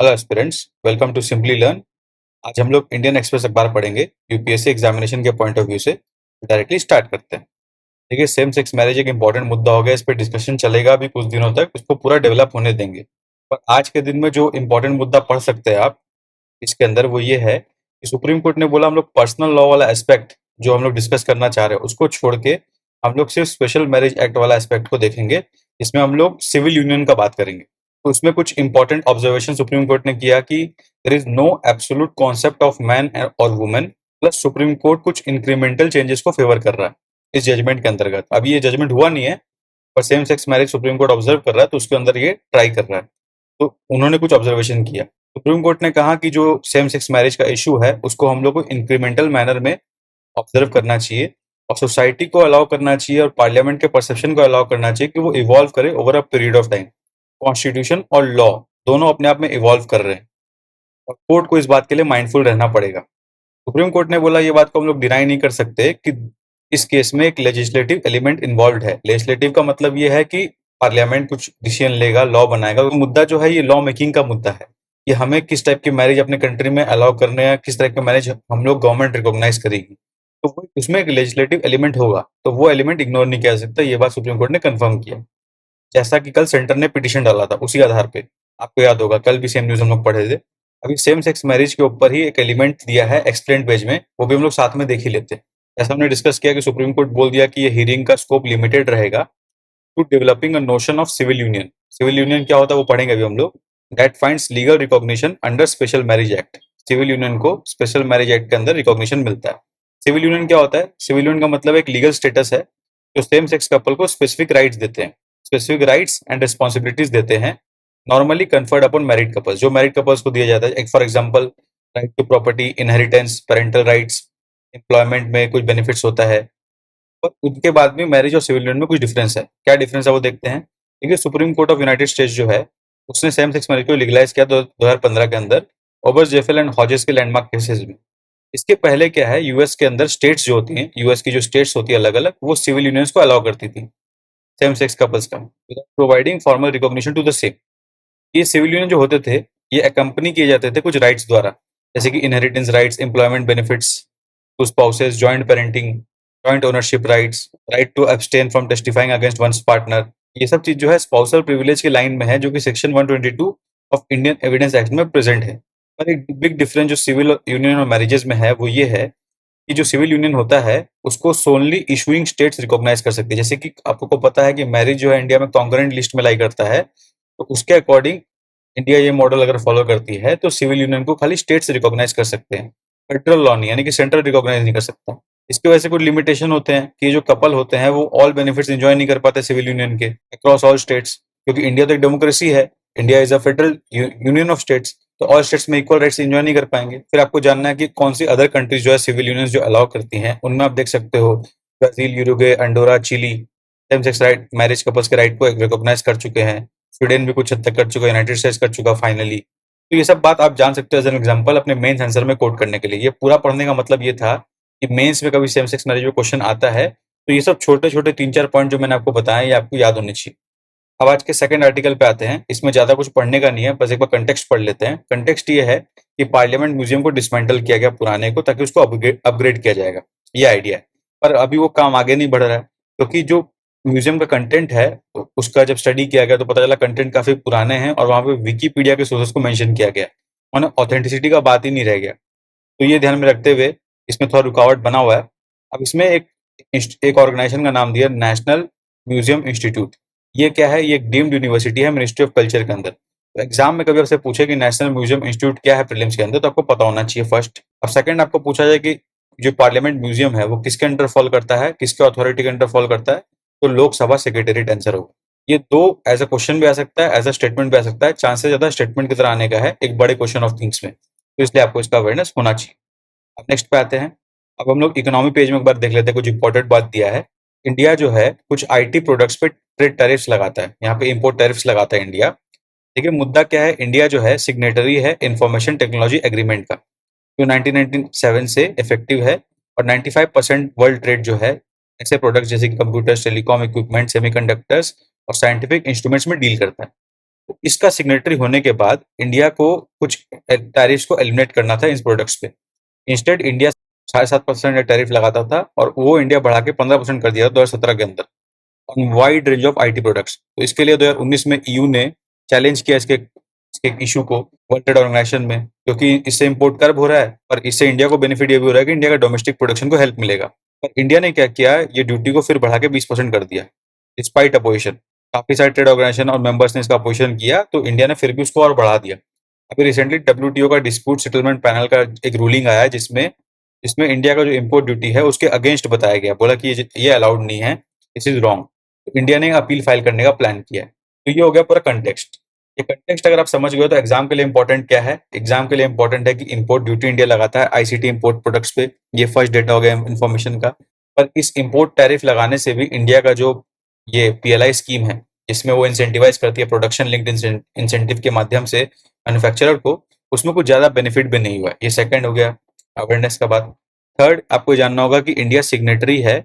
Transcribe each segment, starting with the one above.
Hello aspirants, welcome to simply learn. आज हम लोग इंडियन एक्सप्रेस अखबार पढ़ेंगे यूपीएससी एग्जामिनेशन के पॉइंट ऑफ व्यू से। डायरेक्टली स्टार्ट करते हैं। देखिए, सेम सेक्स मैरिज एक इंपॉर्टेंट मुद्दा हो गया, इस पर डिस्कशन चलेगा अभी कुछ दिनों तक, इसको पूरा डेवलप होने देंगे। पर आज के दिन में जो इंपॉर्टेंट मुद्दा पढ़ सकते हैं आप इसके अंदर, वो ये है कि सुप्रीम कोर्ट ने बोला हम लोग पर्सनल लॉ वाला एस्पेक्ट जो हम लोग डिस्कस करना चाह रहे हैं उसको छोड़ के हम लोग सिर्फ स्पेशल मैरिज एक्ट वाला एस्पेक्ट को देखेंगे। इसमें हम लोग सिविल यूनियन का बात करेंगे। तो उसमें कुछ इंपॉर्टेंट ऑब्जर्वेशन सुप्रीम कोर्ट ने किया कि there is no absolute concept of man और वुमेन, प्लस सुप्रीम कोर्ट कुछ इंक्रीमेंटल चेंजेस को फेवर कर रहा है इस जजमेंट के अंतर्गत। अभी ये जजमेंट हुआ नहीं है, पर same sex marriage supreme court observe कर रहा है, तो उसके अंदर ये ट्राई कर रहा है। तो उन्होंने कुछ ऑब्जर्वेशन किया। सुप्रीम कोर्ट ने कहा कि जो सेम सेक्स मैरिज का इशू है उसको हम लोग को इंक्रीमेंटल मैनर में ऑब्जर्व करना चाहिए और सोसाइटी को अलाउ करना चाहिए और पार्लियामेंट के परसेप्शन को अलाउ करना चाहिए कि वो इवॉल्व करे over a period of time. Constitution और लॉ दोनों अपने आप में इवॉल्व कर रहे हैं और कोर्ट को इस बात के लिए माइंडफुल रहना पड़ेगा। सुप्रीम कोर्ट ने बोला ये बात को हम लोग डिनाई नहीं कर सकते कि इस केस में एक लेजिस्लेटिव एलिमेंट इन्वॉल्व है। लेजिस्लेटिव का मतलब ये है कि पार्लियामेंट कुछ डिसीजन लेगा, लॉ बनाएगा। तो मुद्दा जो है ये लॉ मेकिंग का मुद्दा है कि हमें किस टाइप की मैरिज अपने कंट्री में अलाउ करने हैं, किस तरह के मैरिज हम लोग गवर्नमेंट रिकॉग्नाइज करेगी। तो उसमें एक लेजिस्लेटिव एलिमेंट होगा, तो वो एलिमेंट इग्नोर नहीं किया जा सकता। ये बात सुप्रीम कोर्ट ने कंफर्म किया। जैसा कि कल सेंटर ने पिटीशन डाला था उसी आधार पे, आपको याद होगा कल भी सेम न्यूज हम लोग पढ़े थे। अभी सेम सेक्स मैरिज के ऊपर ही एक एलिमेंट दिया है एक्सप्लेन पेज में, वो भी हम लोग साथ में देख ही लेते हैं। जैसा हमने डिस्कस किया कि सुप्रीम कोर्ट बोल दिया कि ये हियरिंग का स्कोप लिमिटेड रहेगा to developing a notion of civil union. Civil union क्या होता है वो पढ़ेंगे अभी हम लोग। That finds legal recognition under special marriage act. Civil union को स्पेशल मैरिज एक्ट के अंदर रिकॉग्निशन मिलता है। सिविल यूनियन क्या होता है? सिविल यूनियन का मतलब एक लीगल स्टेटस है जो सेम सेक्स कपल को स्पेसिफिक राइट्स देते हैं, स्पेसिफिक राइट्स एंड रिस्पॉन्सिबिलिटीज देते हैं, normally conferred upon married couples. जो मैरिड कपल्स को दिया जाता है, for example right to property, inheritance, parental rights, employment में कुछ बेनिफिट्स होता है। और उनके बाद में मैरिज और सिविल यूनियन में कुछ डिफरेंस है। क्या डिफरेंस है वो देखते हैं। देखिए, supreme court of United states जो है उसने सेम सेक्स मैरिज को लीगलाइज किया 2015 के अंदर ओबर्स, जेफेल एंड हॉजेस के लैंडमार्क केसेस में। इसके पहले क्या है, यूएस के अंदर स्टेट्स जो होती हैं, यूएस की जो स्टेट्स होती है अलग अलग, वो सिविल यूनियंस को अलाउ करती थी सेम सेक्स कपल्स का, providing formal recognition to the same. ये सिविल यूनियन जो होते थे ये अकम्पनी किए जाते थे कुछ राइट्स द्वारा, जैसे कि inheritance rights, employment benefits to spouses, joint parenting, joint ownership rights, right to abstain from testifying against one's partner. ये सब चीज जो है स्पाउसल प्रिविलेज के लाइन में है, जो कि section 122 of Indian evidence act में प्रेजेंट है। पर एक बिग डिफरेंस जो सिविल यूनियन और मैरिजेस में है वो ये है कि जो सिविल यूनियन होता है उसको सोनली इशुइंग स्टेट्स रिकॉग्नाइज कर सकती है। जैसे कि आपको पता है कि मैरिज जो है इंडिया में कॉन्करेंट लिस्ट में लाई करता है, तो उसके अकॉर्डिंग इंडिया ये मॉडल अगर फॉलो करती है तो सिविल यूनियन को खाली स्टेट्स रिकॉग्नाइज कर सकते हैं, फेडरल लॉ नहीं, यानी कि सेंट्रल रिकॉग्नाइज नहीं कर सकता। इसकी वजह से कुछ लिमिटेशन होते हैं कि जो कपल होते हैं वो ऑल बेनिफिट्स एंजॉय नहीं कर पाते सिविल यूनियन के अक्रॉस ऑल स्टेट्स, क्योंकि इंडिया तो एक डेमोक्रेसी है, India is a federal union of states, तो ऑल स्टेट्स में इक्वल राइट्स एंजॉय नहीं कर पाएंगे। फिर आपको जानना है कि कौन सी अदर कंट्रीज जो है सिविल यूनियंस जो अलाउ करती हैं, उनमें आप देख सकते हो Brazil, Uruguay, Andorra, Chile same sex right marriage couples के राइट को रिकॉग्नाइज कर चुके हैं। स्वीडन भी कुछ हद तक कर चुका है, यूनाइटेड स्टेट्स कर चुका फाइनली। तो ये सब बात आप जान सकते हो एज एन एग्जांपल अपने मेंस आंसर में कोट करने के लिए। ये पूरा पढ़ने का मतलब ये था कि मेंस में कभी सेम सेक्स मैरिज में क्वेश्चन आता है तो ये सब छोटे छोटे 3-4 पॉइंट जो मैंने आपको बताया ये आपको याद होने चाहिए। अब आज के सेकंड आर्टिकल पे आते हैं। इसमें ज्यादा कुछ पढ़ने का नहीं है, बस एक बार कंटेक्स्ट पढ़ लेते हैं। कंटेक्स्ट ये है कि पार्लियामेंट म्यूजियम को डिसमेंटल किया गया पुराने को, ताकि उसको अपग्रेड किया जाएगा, ये आइडिया है। पर अभी वो काम आगे नहीं बढ़ रहा है, क्योंकि जो म्यूजियम का कंटेंट है उसका जब स्टडी किया गया तो पता चला कंटेंट काफी पुराने हैं और वहां पे विकीपीडिया के सोर्सेस को मेंशन किया गया, माने ऑथेंटिसिटी का बात ही नहीं रह गया। तो ये ध्यान में रखते हुए इसमें थोड़ा रुकावट बना हुआ है। अब इसमें एक ऑर्गेनाइजेशन का नाम दिया, नेशनल म्यूजियम इंस्टीट्यूट। ये क्या है? ये एक डीम्ड यूनिवर्सिटी है मिनिस्ट्री ऑफ कल्चर के अंदर। तो एग्जाम में कभी आपसे पूछे कि नेशनल म्यूजियम इंस्टीट्यूट क्या है प्रीलिम्स के अंदर, तो आपको पता होना चाहिए फर्स्ट। अब सेकंड आपको पूछा जाए कि जो पार्लियामेंट म्यूजियम है वो किसके अंडर फॉल करता है, किसके अथॉरिटी के अंडर फॉल करता है, तो लोकसभा सेक्रेटेरिएट आंसर होगा। ये दो एज अ क्वेश्चन भी आ सकता है, एज अ स्टेटमेंट भी आ सकता है। चांसेस ज्यादा स्टेटमेंट की तरह आने का है एक बड़े क्वेश्चन ऑफ थिंग्स में, तो इसलिए आपको इसका अवेयरनेस होना चाहिए। अब नेक्स्ट पे आते हैं। अब हम लोग इकोनॉमी पेज में एक बार देख लेते हैं, कुछ इंपॉर्टेंट बात दिया है। इंडिया जो है कुछ आईटी प्रोडक्ट्स पे ट्रेड टैरिफ्स लगाता है, यहाँ पे इंपोर्ट टैरिफ्स लगाता है इंडिया। देखिए मुद्दा क्या है, इंडिया जो है सिग्नेटरी है इंफॉर्मेशन टेक्नोलॉजी एग्रीमेंट का, जो 1997 से इफेक्टिव है। और 95% वर्ल्ड ट्रेड जो है ऐसे प्रोडक्ट्स जैसे कि कंप्यूटर्स, टेलीकॉम इक्विपमेंट, सेमीकंडक्टर्स और साइंटिफिक इंस्ट्रूमेंट्स में डील करता है। तो इसका सिग्नेटरी होने के बाद इंडिया को कुछ टैरिफ्स को एलिमिनेट करना था इन प्रोडक्ट्स पे। इंस्टेड इंडिया 7.5% का टैरिफ लगाता था और वो इंडिया बढ़ा के 15% कर दिया था 2017 के अंदर on wide range of IT products. तो इसके लिए 2019 में ईयू ने चैलेंज किया इसके इशू को वर्ल्ड ट्रेड ऑर्गेनाइजेशन में, क्योंकि इससे इम्पोर्ट कर्व हो रहा है और इससे इंडिया को बेनिफिट ये भी हो रहा है कि इंडिया का डोमेस्टिक प्रोडक्शन को हेल्प मिलेगा। पर इंडिया ने क्या किया, ये ड्यूटी को फिर बढ़ा के 20% कर दिया डिस्पाइट अपोजिशन। काफी सारे ट्रेड ऑर्गेनाइजेशन और मेंबर्स ने इसका अपोजिशन किया, तो इंडिया ने फिर भी उसको और बढ़ा दिया। अभी रिसेंटली डब्ल्यूटीओ का डिस्प्यूट सेटलमेंट पैनल का एक रूलिंग आया है जिसमें जिसमें इंडिया का जो इम्पोर्ट ड्यूटी है उसके अगेंस्ट बताया गया, बोला कि ये अलाउड नहीं है, दिस इज रॉन्ग। तो इंडिया ने अपील फाइल करने का प्लान किया है। तो ये हो गया पूरा कंटेक्स्ट। ये कंटेक्स्ट अगर आप समझ गए तो एग्जाम के लिए इंपॉर्टेंट क्या है। एग्जाम के लिए इंपॉर्टेंट है कि इंपोर्ट ड्यूटी इंडिया लगाता है आईसीटी इंपोर्ट प्रोडक्ट्स पे। ये फर्स्ट डेटा हो गया इन्फॉर्मेशन का। पर इस इंपोर्ट टैरिफ लगाने से भी इंडिया का जो ये पीएलआई स्कीम है जिसमें वो इंसेंटिवाइज करती है प्रोडक्शन लिंक्ड इंसेंटिव के माध्यम से मैन्युफैक्चरर को, उसमें कुछ ज्यादा बेनिफिट भी नहीं हुआ है। ये सेकंड हो गया अवेयरनेस का बात। थर्ड, आपको जानना होगा कि इंडिया सिग्नेटरी है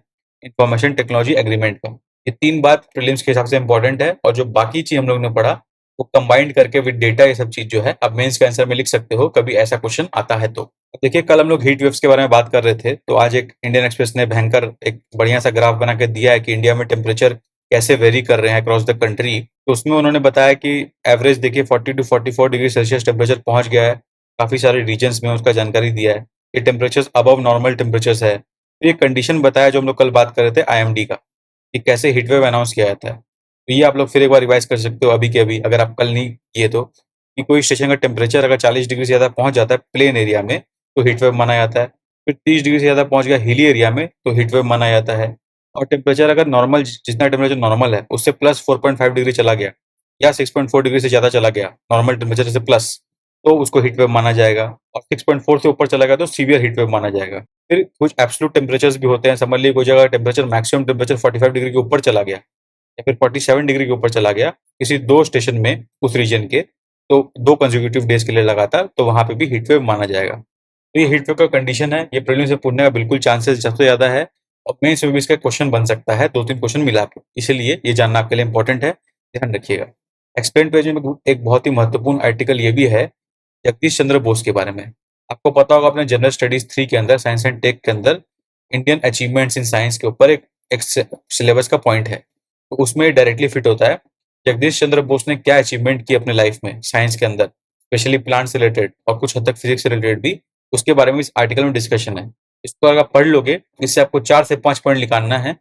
इंफॉर्मेशन टेक्नोलॉजी एग्रीमेंट का। ये 3 बात प्रीलिम्स के हिसाब से इंपॉर्टेंट है, और जो बाकी चीज हम लोग ने पढ़ा वो कंबाइंड करके विद डेटा ये सब चीज जो है आप मेंस के आंसर में लिख सकते हो, कभी ऐसा क्वेश्चन आता है तो। देखिए, कल हम लोग हीट वेव्स के बारे में बात कर रहे थे, तो आज एक इंडियन एक्सप्रेस ने भयंकर एक बढ़िया सा ग्राफ बना के दिया है कि इंडिया में टेम्परेचर कैसे वेरी कर रहे हैं अक्रॉस द कंट्री। तो उसमें उन्होंने बताया कि एवरेज देखिए 40 to 44 डिग्री सेल्सियस टेम्परेचर पहुंच गया है काफी सारे रीजन्स में, उसका जानकारी दिया है। ये टेम्परेचर अबव नॉर्मल टेम्परेचर्स है। तो ये कंडीशन बताया जो हम लोग कल बात कर रहे थे आईएमडी का, कि कैसे हीट वेव अनाउंस किया जाता है। तो ये आप लोग फिर एक बार रिवाइज कर सकते हो अभी के अभी, अगर आप कल नहीं किए तो, कि कोई स्टेशन का टेम्परेचर अगर 40 डिग्री से ज़्यादा पहुंच जाता है प्लेन एरिया में तो हीट वेव माना जाता है। फिर 30 डिग्री से ज़्यादा पहुंच गया हिली एरिया में तो हीट वेव माना जाता है। और टेम्परेचर अगर नॉर्मल, जितना टेम्परेचर नॉर्मल है उससे प्लस 4.5 डिग्री चला गया या 6.4 डिग्री से ज़्यादा चला गया नॉर्मल टेम्परेचर से प्लस, तो उसको हीट वेव माना जाएगा। और 6.4 से ऊपर चला गया तो सीवियर हीट वेव माना जाएगा। फिर कुछ एब्सोल्यूट टेम्परेचर्स भी होते हैं। समझ लीजिए कोई जगह टेम्परेचर मैक्सिमम टेम्परेचर 45 डिग्री के ऊपर चला गया या फिर 47 डिग्री के ऊपर चला गया किसी 2 स्टेशन में उस रीजन के, तो 2 कंसेक्यूटिव डेज के लिए लगातार, तो वहां पे भी हीट वेव माना जाएगा। तो ये हीट वेव का कंडीशन है। ये प्रीलिम्स में पूछने का बिल्कुल चांसेस सबसे ज्यादा है, और मेंस में भी इसका क्वेश्चन बन सकता है 2-3 क्वेश्चन मिला के, इसलिए ये जानना आपके लिए इंपॉर्टेंट है, ध्यान रखिएगा। एक्सप्लेन पेज में एक बहुत ही महत्वपूर्ण आर्टिकल ये भी है जगदीश चंद्र बोस के बारे में। आपको पता होगा अपने जनरल स्टडीज 3 के अंदर, साइंस एंड टेक के अंदर, इंडियन अचीवमेंट्स इन साइंस के ऊपर एक सिलेबस का पॉइंट है, तो उसमें डायरेक्टली फिट होता है। जगदीश चंद्र बोस ने क्या अचीवमेंट की अपने लाइफ में साइंस के अंदर, स्पेशली प्लांट से रिलेटेड और कुछ हद तक फिजिक्स से रिलेटेड भी, उसके बारे में इस आर्टिकल में डिस्कशन है। इसको अगर आप पढ़ लोगे, इससे आपको 4 से 5 पॉइंट निकालना है,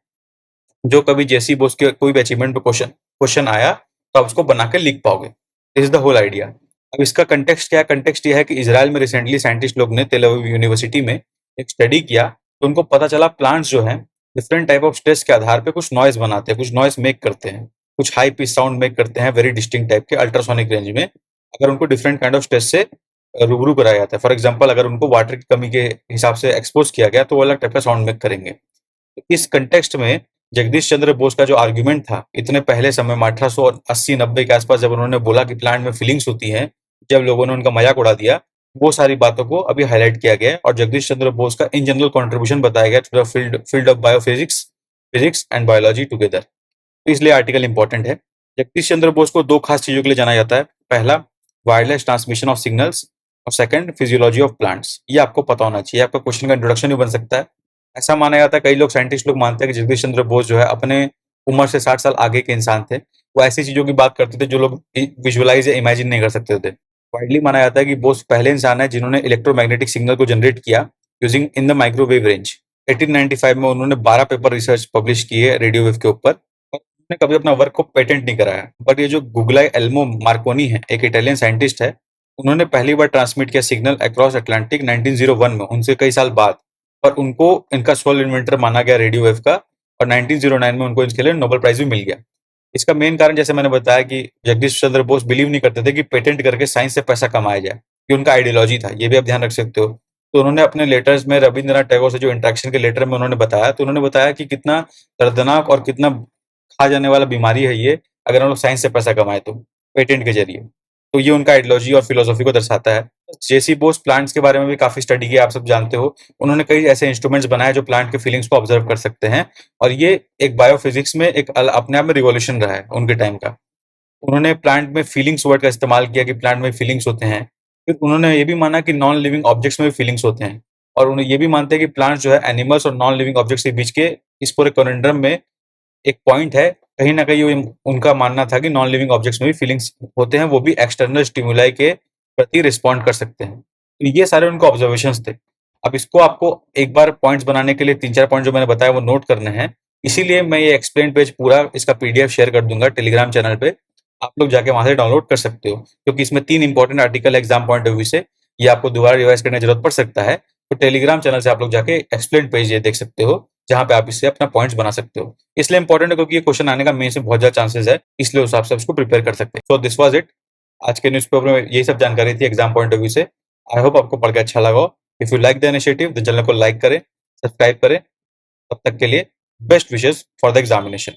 जो कभी जेसी बोस के कोई भी अचीवमेंट पे क्वेश्चन आया तो आप उसको बना के लिख पाओगे। This is the whole idea. अब इसका कंटेक्स्ट क्या है? कंटेक्स्ट ये है कि इजराइल में रिसेंटली साइंटिस्ट लोग ने तेल अवीव यूनिवर्सिटी में एक स्टडी किया, तो उनको पता चला प्लांट्स जो हैं डिफरेंट टाइप ऑफ स्ट्रेस के आधार पे कुछ नॉइज बनाते हैं, कुछ नॉइज मेक करते हैं, कुछ हाई पिच साउंड मेक करते हैं वेरी डिस्टिंक्ट टाइप के अल्ट्रासोनिक रेंज में, अगर उनको डिफरेंट काइंड ऑफ स्ट्रेस से रूबरू कराया जाता है। फॉर एग्जाम्पल, अगर उनको वाटर की कमी के हिसाब से एक्सपोज किया गया तो वो अलग टाइप का साउंड मेक करेंगे। तो इस कंटेक्स्ट में जगदीश चंद्र बोस का जो आर्ग्यूमेंट था इतने पहले समय में 1880-90 के आसपास, जब उन्होंने बोला कि प्लांट में फीलिंग्स होती हैं, जब लोगों ने उनका मजाक उड़ा दिया, वो सारी बातों को अभी हाईलाइट किया गया है और जगदीश चंद्र बोस का इन जनरल कंट्रीब्यूशन बताया गया to the field of biophysics, physics and biology together. तो इसलिए आर्टिकल इंपॉर्टेंट है। जगदीश चंद्र बोस को 2 खास चीजों के लिए जाना जाता है। पहला, वायरलेस ट्रांसमिशन ऑफ सिग्नल्स, और सेकंड, फिजियोलॉजी ऑफ प्लांट्स। ये आपको पता होना चाहिए, आपका क्वेश्चन का इंट्रोडक्शन भी बन सकता है। ऐसा माना जाता है, कई लोग साइंटिस्ट लोग मानते हैं कि जगदीश चंद्र बोस जो है अपने उम्र से 60 साल आगे के इंसान थे। वो ऐसी चीजों की बात करते थे जो लोग विजुअलाइज या इमेजिन नहीं कर सकते थे। वाइडली माना जाता है कि बोस पहले इंसान है जिन्होंने इलेक्ट्रोमैग्नेटिक सिग्नल को जनरेट किया using in the microwave range. 1895 में उन्होंने 12 पेपर रिसर्च पब्लिश किए रेडियो वेव के ऊपर, और उन्होंने कभी अपना वर्क को पेटेंट नहीं कराया। बट ये जो गुगलाई एल्मो मार्कोनी है, एक इटालियन साइंटिस्ट है, उन्होंने पहली बार ट्रांसमिट किया सिग्नल अक्रॉस अटलांटिक 1901 में, उनसे कई साल बाद, और उनको इनका सोल इन्वेंटर माना गया रेडियो वेव का, और 1909 में उनको इसके लिए नोबेल प्राइज भी मिल गया। इसका मेन कारण, जैसे मैंने बताया, कि जगदीश चंद्र बोस बिलीव नहीं करते थे कि पेटेंट करके साइंस से पैसा कमाया जाए, ये उनका आइडियोलॉजी था, ये भी आप ध्यान रख सकते हो। तो उन्होंने अपने लेटर्स में रविंद्रनाथ टैगोर से जो इंटरेक्शन के लेटर में उन्होंने बताया, तो उन्होंने बताया कि कितना दर्दनाक और कितना खा जाने वाला बीमारी है ये, अगर हम लोग साइंस से पैसा कमाए तो पेटेंट के जरिए। तो ये उनका आइडियोलॉजी और फिलोसॉफी को दर्शाता है। जेसी बोस प्लांट्स के बारे में भी काफी स्टडी किया, आप सब जानते हो। उन्होंने कई ऐसे इंस्ट्रूमेंट्स बनाए जो प्लांट के फीलिंग्स को ऑब्जर्व कर सकते हैं, और ये एक बायोफिजिक्स में एक अपने आप में रिवॉल्यूशन रहा है उनके टाइम का। उन्होंने प्लांट में फीलिंग्स वर्ड का इस्तेमाल किया कि प्लांट में फीलिंग्स होते हैं। फिर उन्होंने ये भी माना कि नॉन लिविंग ऑब्जेक्ट्स में भी फीलिंग्स होते हैं, और उन्हें ये भी मानते हैं कि प्लांट जो है एनिमल्स और नॉन लिविंग ऑब्जेक्ट्स के बीच के इस पूरे कॉन्ड्रम में एक पॉइंट है। कहीं न कहीं उनका मानना था कि नॉन लिविंग ऑब्जेक्ट्स में भी फीलिंग्स होते हैं, वो भी एक्सटर्नल स्टिमुलाई के प्रति रिस्पॉन्ड कर सकते हैं। तो ये सारे उनके ऑब्जर्वेशंस थे। अब इसको आपको एक बार पॉइंट्स बनाने के लिए 3-4 पॉइंट जो मैंने बताया वो नोट करने हैं। इसीलिए मैं ये एक्सप्लेन पेज पूरा इसका पीडीएफ शेयर कर दूँगा टेलीग्राम चैनल पे। आप लोग जाके वहाँ से डाउनलोड कर सकते हो, क्योंकि इसमें 3 इंपॉर्टेंट आर्टिकल है एग्ज़ाम पॉइंट ऑफ व्यू से। ये आपको दोबारा रिवाइज़ करने की ज़रूरत पड़ सकता है। तो टेलीग्राम चैनल से आप लोग जाके एक्सप्लेन पेज ये देख सकते हो, जहाँ पे आप इससे अपना पॉइंट्स बना सकते हो। इसलिए इंपॉर्टेंट है क्योंकि ये क्वेश्चन आने का मेंस में बहुत ज़्यादा चांसेस है, इसलिए उस हिसाब से इसको प्रिपेयर कर सकते हैं। So this was it. आज के न्यूज़पेपर में यही सब जानकारी थी एग्ज़ाम पॉइंट ऑफ व्यू से। आई होप आपको पढ़ के अच्छा लगा हो। If you like the initiative तो चैनल को लाइक करें, सब्सक्राइब करें। तब तक के लिए best wishes for the examination.